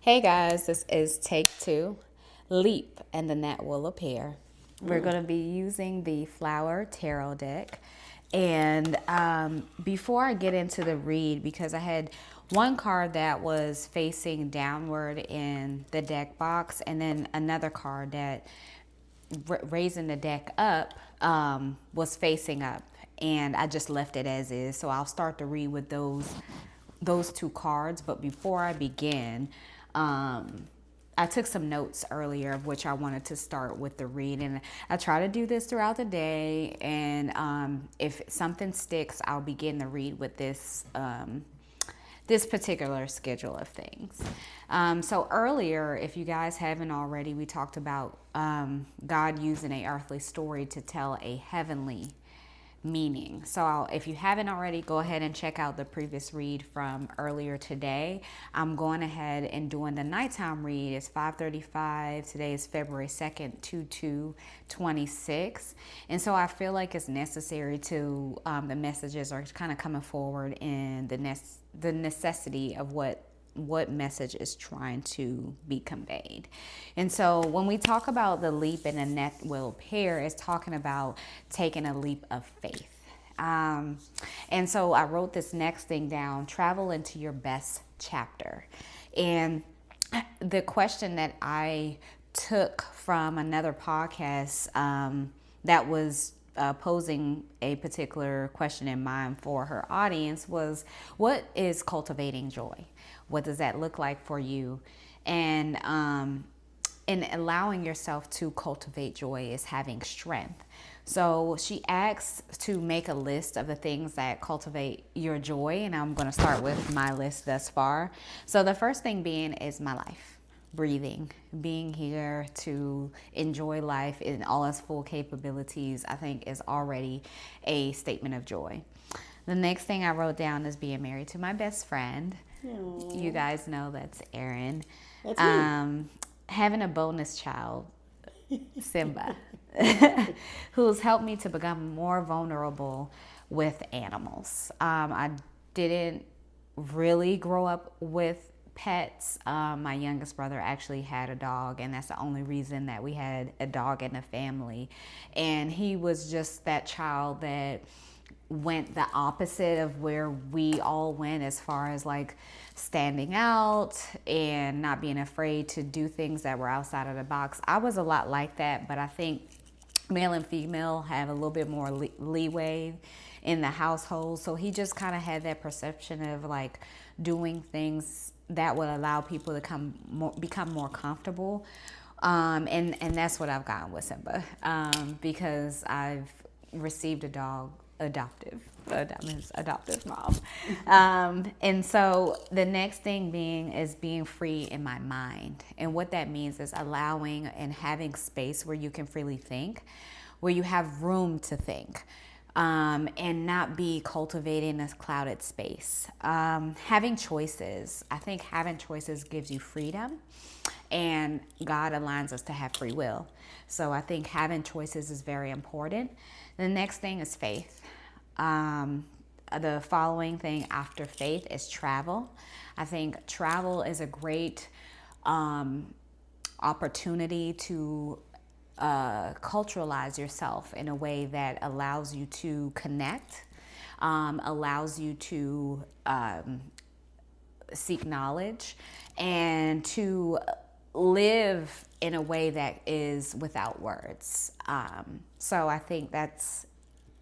Hey guys, this is take two, leap, and the net will appear. We're going to be using the Flower Tarot deck. And before I get into the read, because I had one card that was facing downward in the deck box, and then another card that raising the deck up was facing up, and I just left it as is. So I'll start to read with those two cards. But before I begin, I took some notes earlier of which I wanted to start with the read, and I try to do this throughout the day. And if something sticks, I'll begin the read with this particular schedule of things. So earlier, if you guys haven't already, we talked about God using a earthly story to tell a heavenly meaning. So if you haven't already, go ahead and check out the previous read from earlier today. I'm going ahead and doing the nighttime read. It's 5:35. Today is February 2nd, 2226. And so I feel like it's necessary to, the messages are kind of coming forward in the necessity of what message is trying to be conveyed. And so when we talk about the leap and the net will appear, it's talking about taking a leap of faith. And so I wrote this next thing down: travel into your best chapter. And the question that I took from another podcast that was posing a particular question in mind for her audience was, what is cultivating joy? What does that look like for you? And allowing yourself to cultivate joy is having strength. So she asks to make a list of the things that cultivate your joy, and I'm going to start with my list thus far. So the first thing being is my life. Breathing, being here to enjoy life in all its full capabilities, I think is already a statement of joy. The next thing I wrote down is being married to my best friend. Aww. You guys know that's Erin. That's me. Having a bonus child, Simba, who's helped me to become more vulnerable with animals. I didn't really grow up with pets. My youngest brother actually had a dog, and that's the only reason that we had a dog in the family. And he was just that child that went the opposite of where we all went, as far as like standing out and not being afraid to do things that were outside of the box. I was a lot like that, but I think male and female have a little bit more leeway in the household. So he just kind of had that perception of like doing things that would allow people to become more comfortable. And that's what I've gotten with Simba, because I've received a dog, adoptive mom. And so the next thing is being free in my mind. And what that means is allowing and having space where you can freely think, where you have room to think. And not be cultivating this clouded space. Having choices. I think having choices gives you freedom, and God aligns us to have free will. So I think having choices is very important. The next thing is faith. The following thing after faith is travel. I think travel is a great opportunity to culturalize yourself in a way that allows you to connect, allows you to seek knowledge, and to live in a way that is without words. So I think that's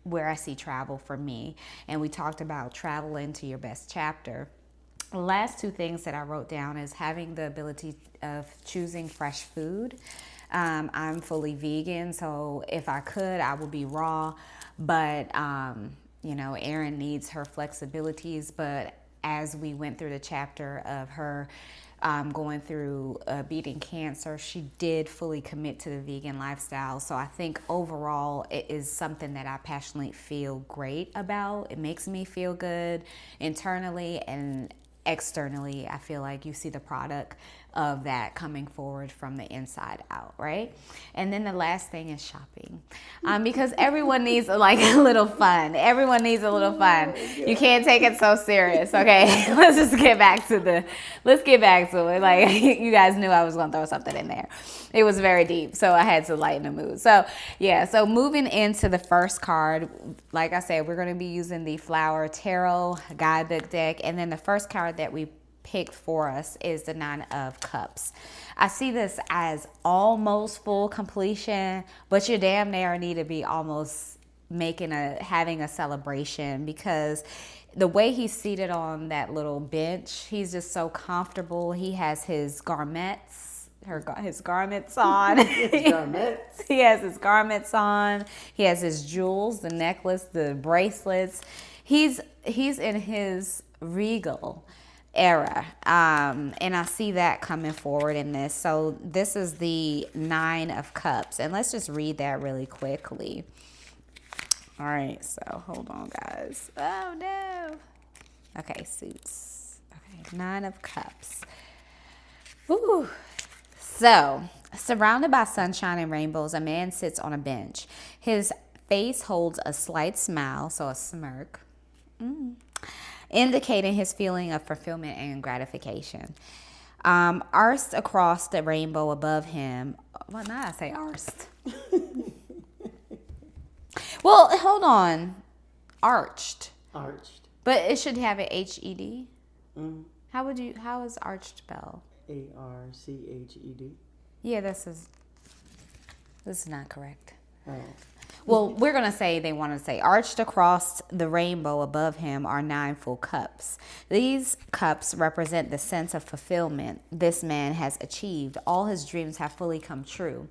where I see travel for me. And we talked about travel into your best chapter. The last two things that I wrote down is having the ability of choosing fresh food. I'm fully vegan, so if I could, I would be raw. But, Erin needs her flexibilities. But as we went through the chapter of her going through beating cancer, she did fully commit to the vegan lifestyle. So I think overall it is something that I passionately feel great about. It makes me feel good internally, and externally, I feel like you see the product of that coming forward from the inside out, right? And then the last thing is shopping, because everyone needs like a little fun. Everyone needs a little fun. You can't take it so serious, okay? Let's get back to it. Like, you guys knew I was gonna throw something in there. It was very deep, so I had to lighten the mood. So yeah, so moving into the first card, like I said, we're gonna be using the Flower Tarot Guidebook deck, and then the first card that we picked for us is the Nine of Cups. I see this as almost full completion, but you damn near need to be almost having a celebration, because the way he's seated on that little bench, he's just so comfortable. He has his garments on. He has his garments on. He has his jewels, the necklace, the bracelets. He's in his regal era, and I see that coming forward in this. So this is the Nine of Cups, and let's just read that really quickly. All right, so hold on, guys. Oh no. Okay, suits. Okay, Nine of Cups. Ooh. So, surrounded by sunshine and rainbows, a man sits on a bench. His face holds a slight smile, so a smirk, indicating his feeling of fulfillment and gratification. Arced across the rainbow above him. Well, now I say arced. Well, hold on. Arched. But it should have an H-E-D. How is arched spelled? A-R-C-H-E-D. Yeah, this is not correct. Oh. Well, we're going to say, they want to say, arched across the rainbow above him are 9 full cups. These cups represent the sense of fulfillment this man has achieved. All his dreams have fully come true.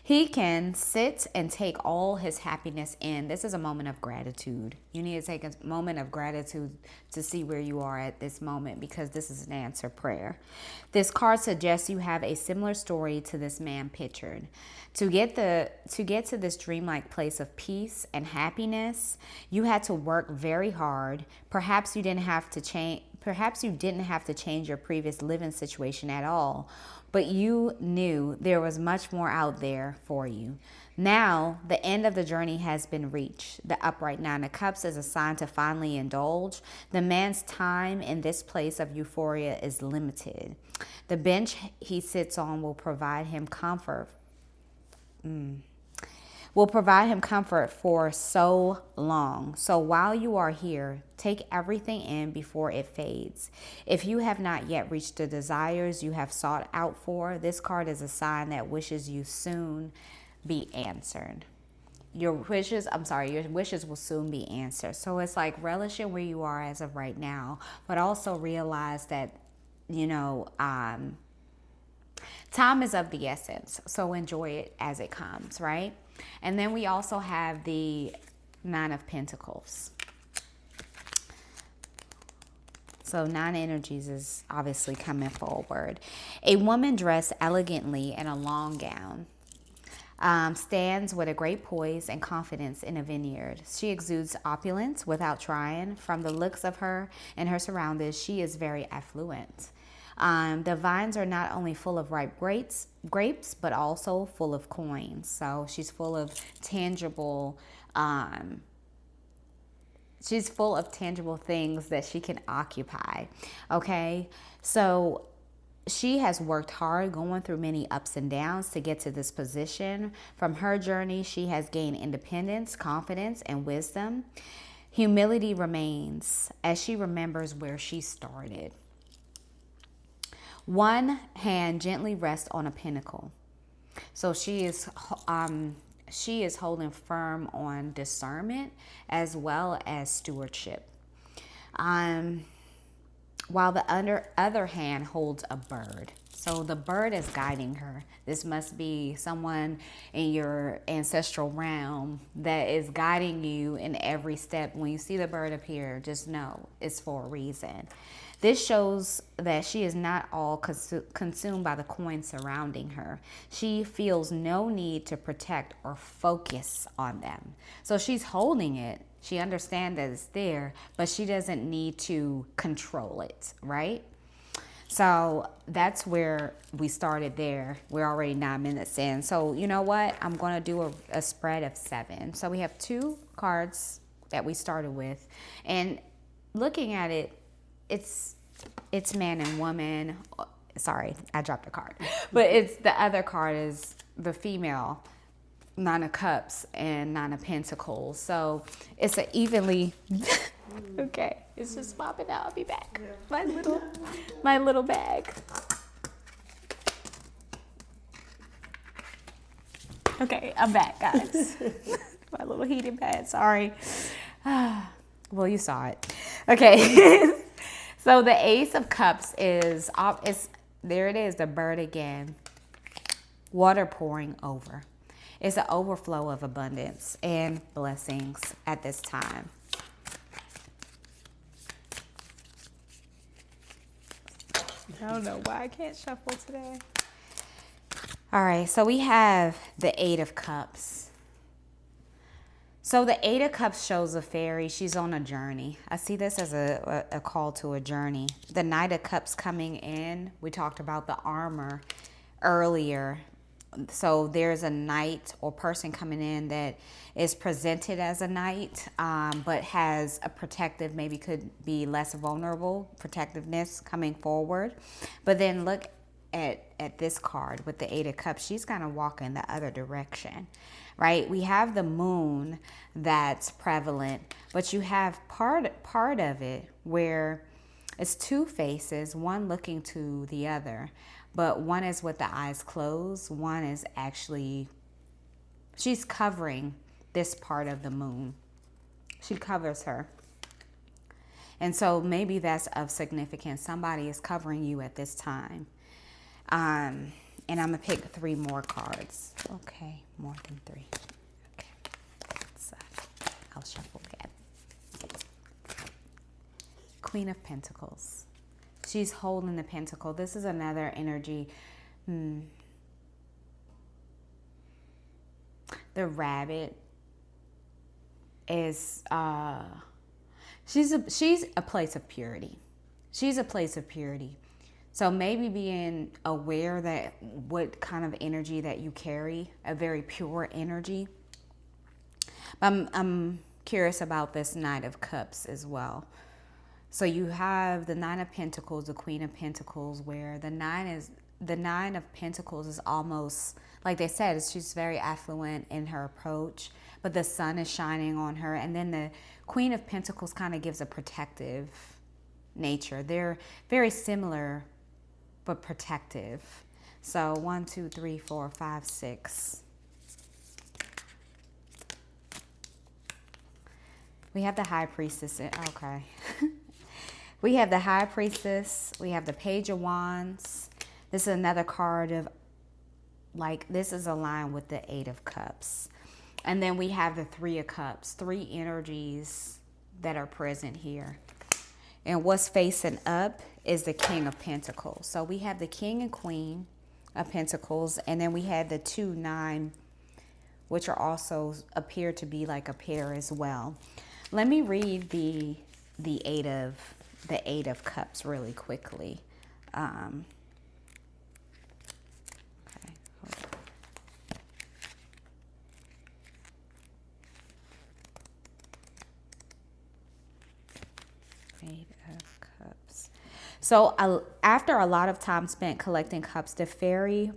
He can sit and take all his happiness in. This is a moment of gratitude. You need to take a moment of gratitude to see where you are at this moment, because this is an answered prayer. This card suggests you have a similar story to this man pictured. To get to this dreamlike place of peace and happiness, you had to work very hard. Perhaps you didn't have to change your previous living situation at all, but you knew there was much more out there for you. Now, the end of the journey has been reached. The upright Nine of Cups is a sign to finally indulge. The man's time in this place of euphoria is limited. The bench he sits on will provide him comfort. For so long. So while you are here, take everything in before it fades. If you have not yet reached the desires you have sought out for, this card is a sign that wishes you soon be answered. Your wishes will soon be answered. So it's like relishing where you are as of right now, but also realize that, time is of the essence, so enjoy it as it comes, right? And then we also have the Nine of Pentacles. So 9 energies is obviously coming forward. A woman dressed elegantly in a long gown stands with a great poise and confidence in a vineyard. She exudes opulence without trying. From the looks of her and her surroundings, she is very affluent. The vines are not only full of ripe grapes, but also full of coins. So she's full of tangible, things that she can occupy. Okay. So she has worked hard, going through many ups and downs to get to this position. From her journey, she has gained independence, confidence, and wisdom. Humility remains as she remembers where she started. One hand gently rests on a pinnacle. So she is holding firm on discernment as well as stewardship. While the other hand holds a bird. So the bird is guiding her. This must be someone in your ancestral realm that is guiding you in every step. When you see the bird appear, just know it's for a reason. This shows that she is not all consumed by the coins surrounding her. She feels no need to protect or focus on them. So she's holding it She understands that it's there, but she doesn't need to control it, right? So that's where we started there. We're already 9 minutes in. So you know what? I'm going to do a spread of 7. So we have 2 cards that we started with. And looking at it, it's man and woman. Sorry, I dropped a card. But it's the other card is the female, 9 of Cups and 9 of Pentacles. So it's an evenly... Okay, it's just popping out. I'll be back. My little bag. Okay, I'm back, guys. My little heating pad. Sorry. Well, you saw it. Okay. So the Ace of Cups is there. It is, the bird again. Water pouring over. It's an overflow of abundance and blessings at this time. I don't know why I can't shuffle today. All right, so we have the 8 of Cups. So the 8 of Cups shows a fairy. She's on a journey. I see this as a call to a journey. The Knight of Cups coming in. We talked about the armor earlier. So there's a knight or person coming in that is presented as a knight, but has a protective, maybe could be less vulnerable, protectiveness coming forward. But then look at this card with the 8 of Cups. She's kind of walking the other direction, right? We have the moon that's prevalent, but you have part of it where it's 2 faces, one looking to the other. But one is with the eyes closed. One is actually, she's covering this part of the moon. She covers her. And so maybe that's of significance. Somebody is covering you at this time. And I'm going to pick 3 more cards. Okay, more than 3. Okay, so I'll shuffle again. Queen of Pentacles. She's holding the pentacle. This is another energy. The rabbit is she's a place of purity. She's a place of purity. So maybe being aware that what kind of energy that you carry, a very pure energy. I'm curious about this Knight of Cups as well. So you have the 9 of Pentacles, the Queen of Pentacles, where the 9 of Pentacles is almost, like they said, she's very affluent in her approach, but the sun is shining on her. And then the Queen of Pentacles kind of gives a protective nature. They're very similar, but protective. So 1, 2, 3, 4, 5, 6. We have the High Priestess. Okay. We have the High Priestess. We have the Page of Wands. This is another card of, like, this is aligned with the 8 of Cups. And then we have the 3 of Cups. 3 energies that are present here. And what's facing up is the King of Pentacles. So we have the King and Queen of Pentacles. And then we have the 2, 9, which are also appear to be like a pair as well. Let me read the 8 of Cups really quickly. Okay, hold on. 8 of Cups. So after a lot of time spent collecting cups, the fairy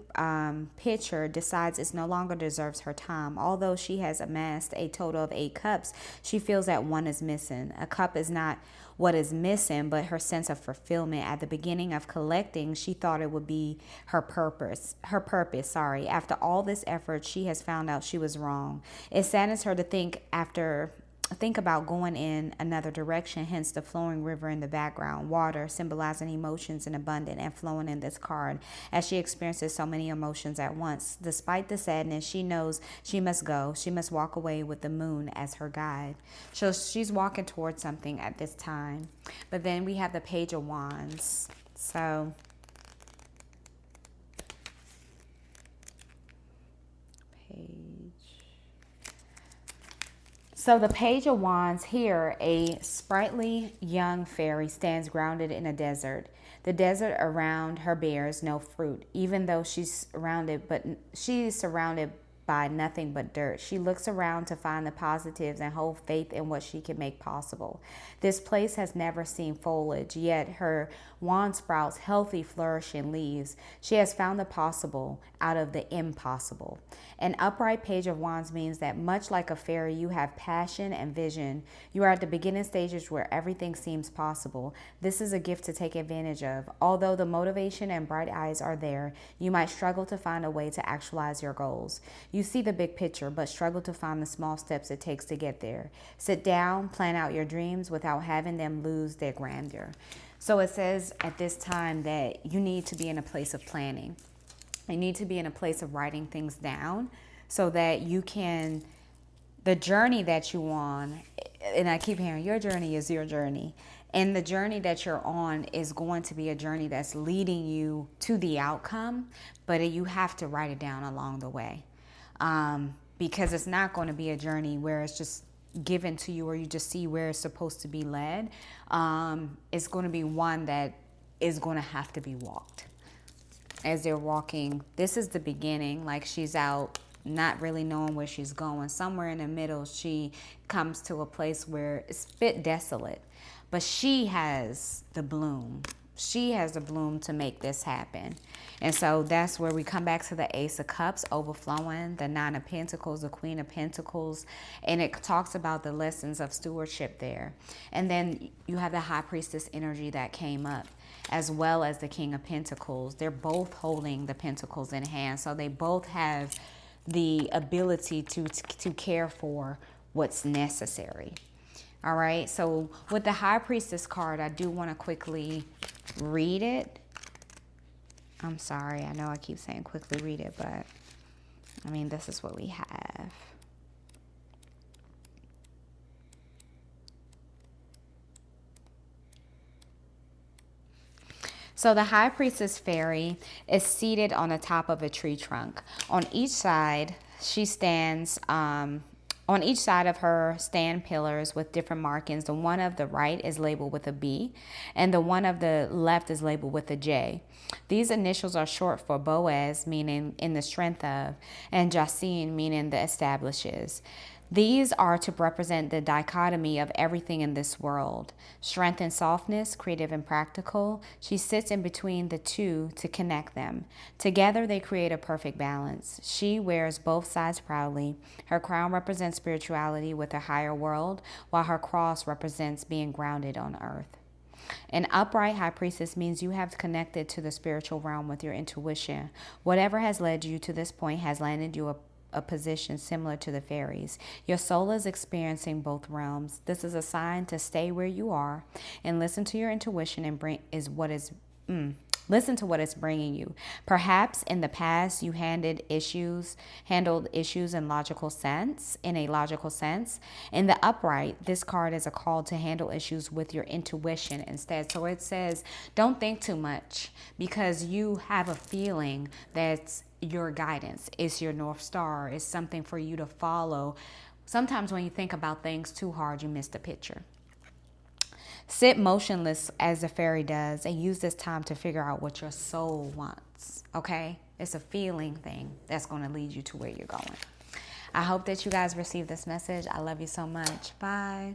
pitcher decides it no longer deserves her time. Although she has amassed a total of 8 cups, she feels that one is missing. A cup is not what is missing, but her sense of fulfillment. At the beginning of collecting, she thought it would be her purpose. After all this effort, she has found out she was wrong. It saddens her to think about going in another direction, hence the flowing river in the background, water symbolizing emotions in abundance and flowing in this card. As she experiences so many emotions at once, despite the sadness, she knows she must go. She must walk away with the moon as her guide. So she's walking towards something at this time. But then we have the Page of Wands. So So the Page of Wands here, a sprightly young fairy stands grounded in a desert. The desert around her bears no fruit, even though she's surrounded by nothing but dirt. She looks around to find the positives and hold faith in what she can make possible. This place has never seen foliage, yet her wand sprouts healthy, flourishing leaves. She has found the possible out of the impossible. An upright Page of Wands means that much like a fairy, you have passion and vision. You are at the beginning stages where everything seems possible. This is a gift to take advantage of. Although the motivation and bright eyes are there, you might struggle to find a way to actualize your goals. You see the big picture, but struggle to find the small steps it takes to get there. Sit down, plan out your dreams without having them lose their grandeur. So it says at this time that you need to be in a place of planning. You need to be in a place of writing things down so that you can, the journey that you on, and I keep hearing your journey is your journey. And the journey that you're on is going to be a journey that's leading you to the outcome, but you have to write it down along the way. Because it's not going to be a journey where it's just given to you or you just see where it's supposed to be led. It's going to be one that is going to have to be walked. As they're walking, this is the beginning, like she's out not really knowing where she's going. Somewhere in the middle, she comes to a place where it's a bit desolate, but she has the bloom. She has the bloom to make this happen. And so that's where we come back to the Ace of Cups overflowing, the Nine of Pentacles, the Queen of Pentacles, and it talks about the lessons of stewardship there. And then you have the High Priestess energy that came up, as well as the King of Pentacles. They're both holding the pentacles in hand, so they both have the ability to care for what's necessary. All right, so with the High Priestess card, I do want to quickly read it. I'm sorry, I know I keep saying quickly read it, but I mean, this is what we have. So the High Priestess fairy is seated on the top of a tree trunk. On each side, she stands, on each side of her stand pillars with different markings. The one of the right is labeled with a B, and the one of the left is labeled with a J. These initials are short for Boaz, meaning in the strength of, and Jacin, meaning the establishes. These are to represent the dichotomy of everything in this world. Strength and softness, creative and practical. She sits in between the two to connect them. Together they create a perfect balance. She wears both sides proudly. Her crown represents spirituality with a higher world, while her cross represents being grounded on earth. An upright high priestess means you have connected to the spiritual realm with your intuition. Whatever has led you to this point has landed you a position similar to the fairies. Your soul is experiencing both realms. This is a sign to stay where you are and listen to your intuition and listen to what it's bringing you. Perhaps in the past you handled issues in a logical sense. In the upright, this card is a call to handle issues with your intuition instead. So it says, don't think too much, because you have a feeling that's your guidance. It's your North Star. It's something for you to follow. Sometimes when you think about things too hard, you miss the picture. Sit motionless as the fairy does and use this time to figure out what your soul wants, okay? It's a feeling thing that's going to lead you to where you're going. I hope that you guys receive this message. I love you so much. Bye.